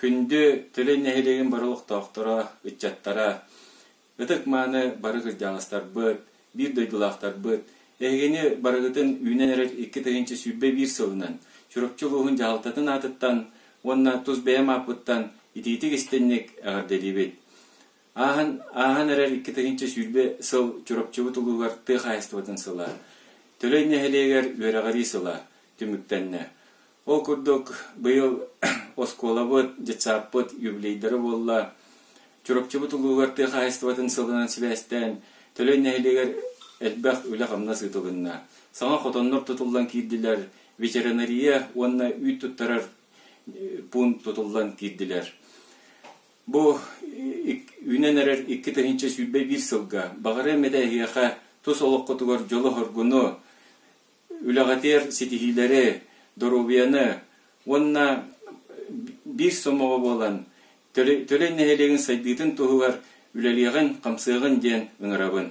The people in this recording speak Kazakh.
Күнді төлен нәхелеген барылық тауқтара, үтчаттара, Өтік маны барығыз жағыстар бұд, бір дойдылақтар бұд. Әгені барығытын үйнен әрер 2-тігінші сүббе бір сылынан, чүріпчілуғын жағалтатын атыттан, онна тұз бәйім апыттан, итетік істеннек ағардели бет. Ағын әрер 2-тігінші сүббе сыл чүріпчілу тұлуғар тұқ айыстыватын сыла. Төлен нәхелегер өрағари сыла, түміктенне. Ол күрдік бұйыл оскола бұд, жетсап бұд, юблейдері болла. Чүріпчілу тұлуғар тұқ айыстыватын сылынан сібәстен, төлен нәхелегер әлбәқ өлі қамна сытылынна. Саңа қотоннор тұтылдан кейділер, ветеринария онна үй тұттарар пун тұтылдан кейділер. Бұ үйнен әрер 2-тігінші сүббе бір сылға, бағары мәдәйіға тұс олық құтығар жолы хоргуну, үліғатер сетихилері, дорубияны, онна бір сомығы болан, төлен нәхелеген сайдығын тұғығар үләліғын қамсығын ден ұңырабын.